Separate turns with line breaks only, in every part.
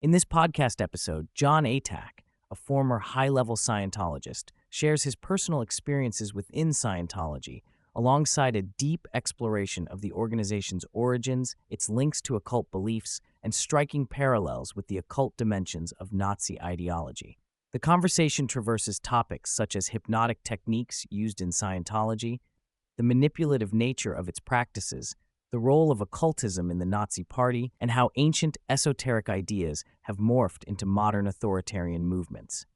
In this podcast episode, Jon Atack, a former high-level Scientologist, shares his personal experiences within Scientology, alongside a deep exploration of the organization's origins, its links to occult beliefs, and striking parallels with the occult dimensions of Nazi ideology. The conversation traverses topics such as hypnotic techniques used in Scientology, the manipulative nature of its practices, the role of occultism in the Nazi Party, and how ancient esoteric ideas have morphed into modern authoritarian movements.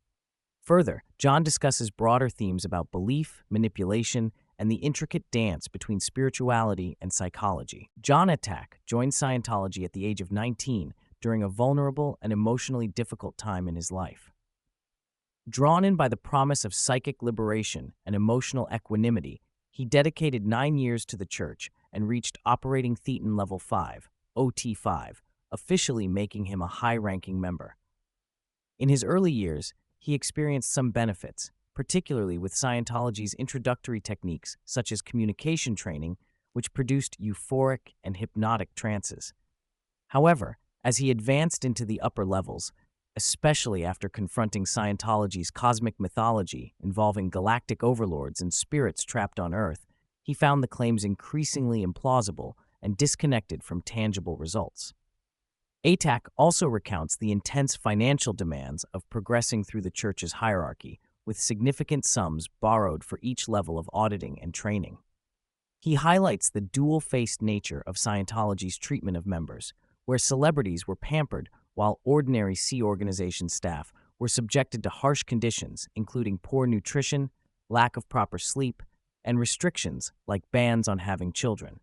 Further, Jon discusses broader themes about belief, manipulation, and the intricate dance between spirituality and psychology. Jon Atack joined Scientology at the age of 19 during a vulnerable and emotionally difficult time in his life. Drawn in by the promise of psychic liberation and emotional equanimity, he dedicated 9 years to the church and reached Operating Thetan Level 5, OT5, officially making him a high-ranking member. In his early years, he experienced some benefits, particularly with Scientology's introductory techniques such as communication training, which produced euphoric and hypnotic trances. However, as he advanced into the upper levels, especially after confronting Scientology's cosmic mythology involving galactic overlords and spirits trapped on Earth, he found the claims increasingly implausible and disconnected from tangible results. Atack also recounts the intense financial demands of progressing through the church's hierarchy, with significant sums borrowed for each level of auditing and training. He highlights the dual-faced nature of Scientology's treatment of members, where celebrities were pampered while ordinary Sea Organization staff were subjected to harsh conditions, including poor nutrition, lack of proper sleep, and restrictions like bans on having children.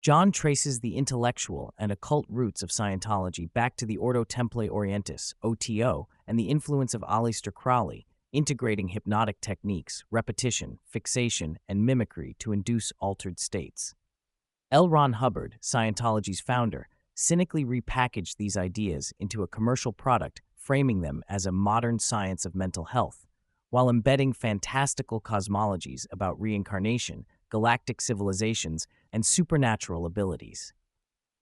Jon traces the intellectual and occult roots of Scientology back to the Ordo Templi Orientis, OTO, and the influence of Aleister Crowley, integrating hypnotic techniques, repetition, fixation, and mimicry to induce altered states. L. Ron Hubbard, Scientology's founder, cynically repackaged these ideas into a commercial product, framing them as a modern science of mental health, while embedding fantastical cosmologies about reincarnation, galactic civilizations, and supernatural abilities.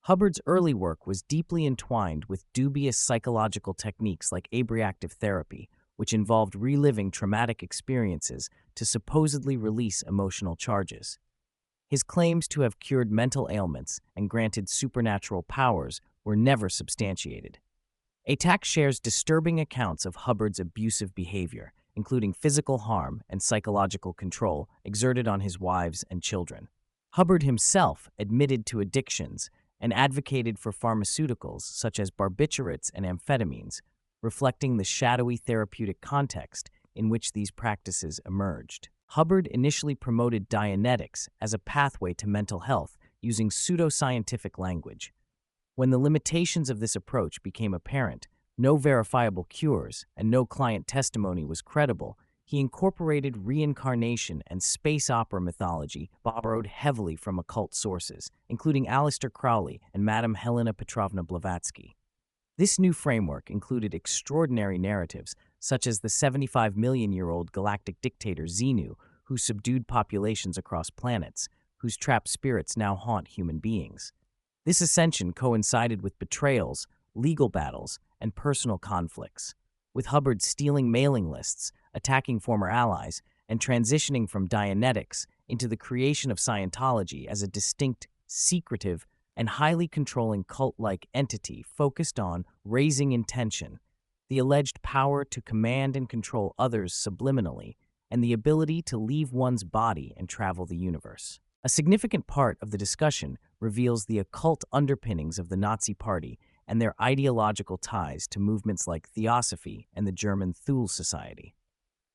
Hubbard's early work was deeply entwined with dubious psychological techniques like abreactive therapy, which involved reliving traumatic experiences to supposedly release emotional charges. His claims to have cured mental ailments and granted supernatural powers were never substantiated. Atack shares disturbing accounts of Hubbard's abusive behavior, including physical harm and psychological control exerted on his wives and children. Hubbard himself admitted to addictions and advocated for pharmaceuticals such as barbiturates and amphetamines, reflecting the shadowy therapeutic context in which these practices emerged. Hubbard initially promoted Dianetics as a pathway to mental health using pseudoscientific language. When the limitations of this approach became apparent, no verifiable cures, and no client testimony was credible, he incorporated reincarnation and space opera mythology borrowed heavily from occult sources, including Aleister Crowley and Madame Helena Petrovna Blavatsky. This new framework included extraordinary narratives, such as the 75-million-year-old galactic dictator Xenu, who subdued populations across planets, whose trapped spirits now haunt human beings. This ascension coincided with betrayals, legal battles, and personal conflicts, with Hubbard stealing mailing lists, attacking former allies, and transitioning from Dianetics into the creation of Scientology as a distinct, secretive, and highly controlling cult-like entity focused on raising intention, the alleged power to command and control others subliminally, and the ability to leave one's body and travel the universe. A significant part of the discussion reveals the occult underpinnings of the Nazi Party and their ideological ties to movements like Theosophy and the German Thule Society.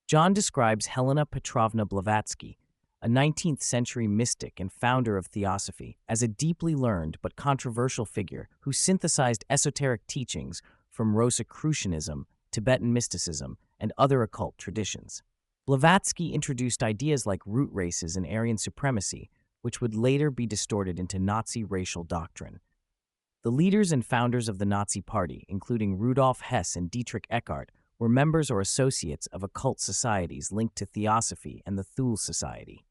Jon describes Helena Petrovna Blavatsky, a 19th-century mystic and founder of Theosophy, as a deeply learned but controversial figure who synthesized esoteric teachings from Rosicrucianism, Tibetan mysticism, and other occult traditions. Blavatsky introduced ideas like root races and Aryan supremacy, which would later be distorted into Nazi racial doctrine. The leaders and founders of the Nazi Party, including Rudolf Hess and Dietrich Eckart, were members or associates of occult societies linked to Theosophy and the Thule Society.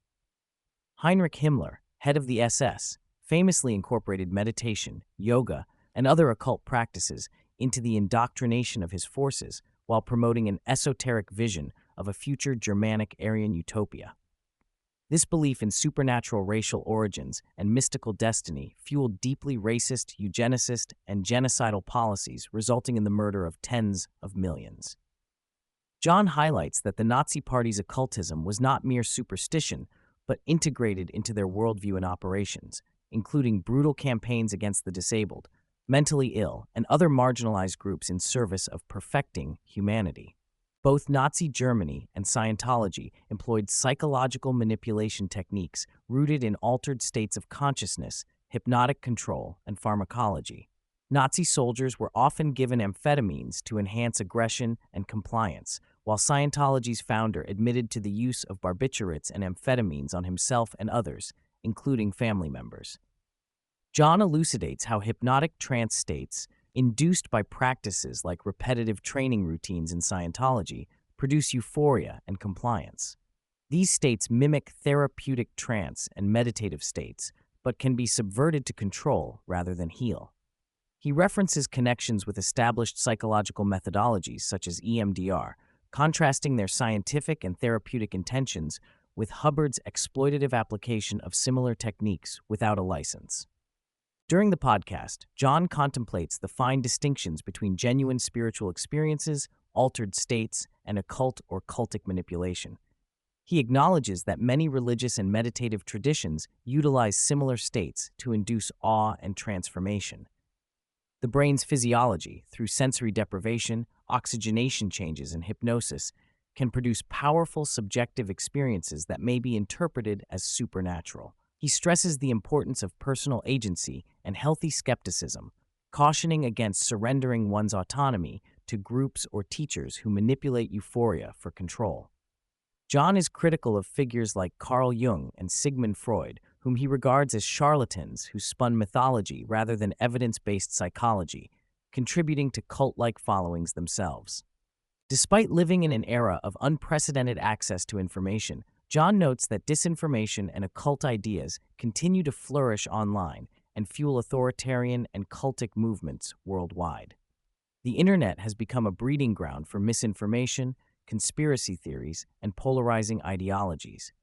Heinrich Himmler, head of the SS, famously incorporated meditation, yoga, and other occult practices into the indoctrination of his forces while promoting an esoteric vision of a future Germanic Aryan utopia. This belief in supernatural racial origins and mystical destiny fueled deeply racist, eugenicist, and genocidal policies, resulting in the murder of tens of millions. Jon highlights that the Nazi Party's occultism was not mere superstition, but integrated into their worldview and operations, including brutal campaigns against the disabled, mentally ill, and other marginalized groups in service of perfecting humanity. Both Nazi Germany and Scientology employed psychological manipulation techniques rooted in altered states of consciousness, hypnotic control, and pharmacology. Nazi soldiers were often given amphetamines to enhance aggression and compliance, while Scientology's founder admitted to the use of barbiturates and amphetamines on himself and others, including family members. Jon elucidates how hypnotic trance states, induced by practices like repetitive training routines in Scientology, produce euphoria and compliance. These states mimic therapeutic trance and meditative states, but can be subverted to control rather than heal. He references connections with established psychological methodologies such as EMDR, contrasting their scientific and therapeutic intentions with Hubbard's exploitative application of similar techniques without a license. During the podcast, Jon contemplates the fine distinctions between genuine spiritual experiences, altered states, and occult or cultic manipulation. He acknowledges that many religious and meditative traditions utilize similar states to induce awe and transformation. The brain's physiology, through sensory deprivation, oxygenation changes, and hypnosis, can produce powerful subjective experiences that may be interpreted as supernatural. He stresses the importance of personal agency and healthy skepticism, cautioning against surrendering one's autonomy to groups or teachers who manipulate euphoria for control. Jon is critical of figures like Carl Jung and Sigmund Freud, whom he regards as charlatans who spun mythology rather than evidence-based psychology, contributing to cult-like followings themselves. Despite living in an era of unprecedented access to information, Jon notes that disinformation and occult ideas continue to flourish online and fuel authoritarian and cultic movements worldwide. The internet has become a breeding ground for misinformation, conspiracy theories, and polarizing ideologies.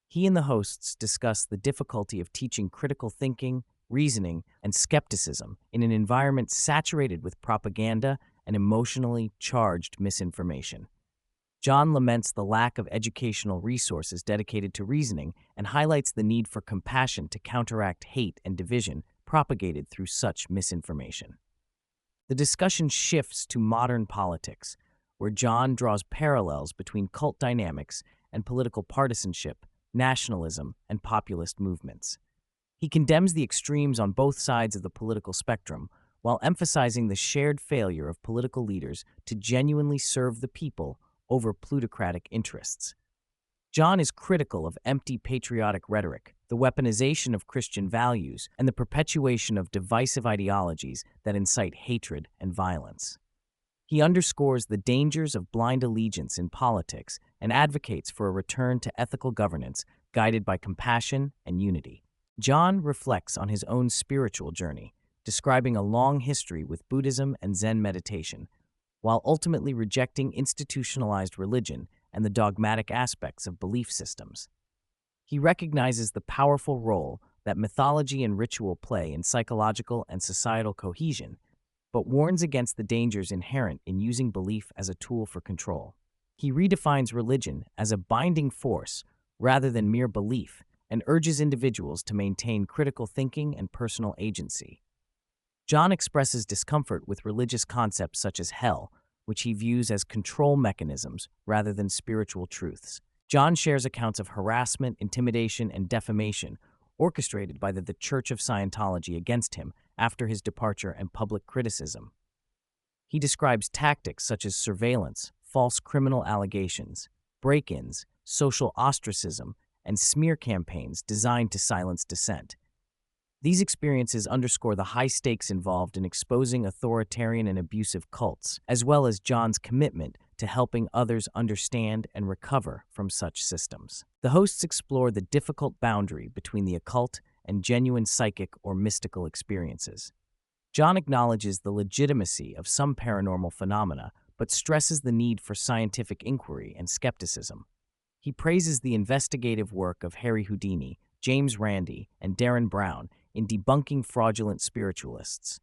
He and the hosts discuss the difficulty of teaching critical thinking, reasoning, and skepticism in an environment saturated with propaganda and emotionally charged misinformation. Jon laments the lack of educational resources dedicated to reasoning and highlights the need for compassion to counteract hate and division propagated through such misinformation. The discussion shifts to modern politics, where Jon draws parallels between cult dynamics and political partisanship, nationalism, and populist movements. He condemns the extremes on both sides of the political spectrum, while emphasizing the shared failure of political leaders to genuinely serve the people over plutocratic interests. Jon is critical of empty patriotic rhetoric, the weaponization of Christian values, and the perpetuation of divisive ideologies that incite hatred and violence. He underscores the dangers of blind allegiance in politics and advocates for a return to ethical governance guided by compassion and unity. Jon reflects on his own spiritual journey, describing a long history with Buddhism and Zen meditation, while ultimately rejecting institutionalized religion and the dogmatic aspects of belief systems. He recognizes the powerful role that mythology and ritual play in psychological and societal cohesion, but warns against the dangers inherent in using belief as a tool for control. He redefines religion as a binding force rather than mere belief and urges individuals to maintain critical thinking and personal agency. Jon expresses discomfort with religious concepts such as hell, which he views as control mechanisms rather than spiritual truths. Jon shares accounts of harassment, intimidation, and defamation orchestrated by the Church of Scientology against him after his departure and public criticism. He describes tactics such as surveillance, false criminal allegations, break-ins, social ostracism, and smear campaigns designed to silence dissent. These experiences underscore the high stakes involved in exposing authoritarian and abusive cults, as well as Jon's commitment to helping others understand and recover from such systems. The hosts explore the difficult boundary between the occult and genuine psychic or mystical experiences. Jon acknowledges the legitimacy of some paranormal phenomena, but stresses the need for scientific inquiry and skepticism. He praises the investigative work of Harry Houdini, James Randi, and Darren Brown in debunking fraudulent spiritualists.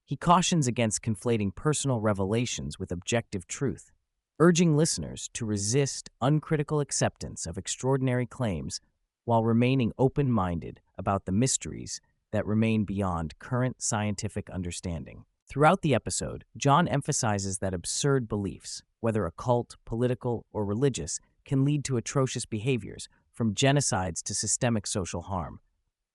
He cautions against conflating personal revelations with objective truth, urging listeners to resist uncritical acceptance of extraordinary claims while remaining open-minded about the mysteries that remain beyond current scientific understanding. Throughout the episode, Jon emphasizes that absurd beliefs, whether occult, political, or religious, can lead to atrocious behaviors, from genocides to systemic social harm.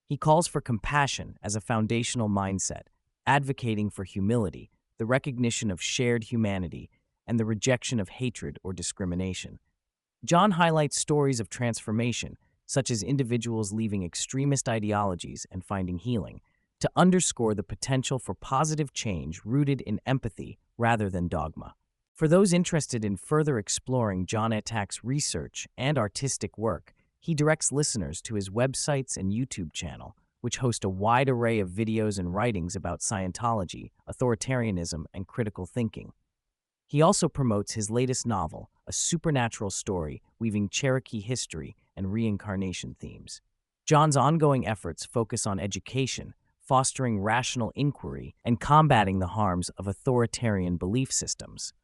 He calls for compassion as a foundational mindset, advocating for humility, the recognition of shared humanity, and the rejection of hatred or discrimination. Jon highlights stories of transformation, such as individuals leaving extremist ideologies and finding healing, to underscore the potential for positive change rooted in empathy rather than dogma. For those interested in further exploring Jon Atack's research and artistic work, he directs listeners to his websites and YouTube channel, which host a wide array of videos and writings about Scientology, authoritarianism, and critical thinking. He also promotes his latest novel, a supernatural story weaving Cherokee history and reincarnation themes. Jon's ongoing efforts focus on education, fostering rational inquiry, and combating the harms of authoritarian belief systems.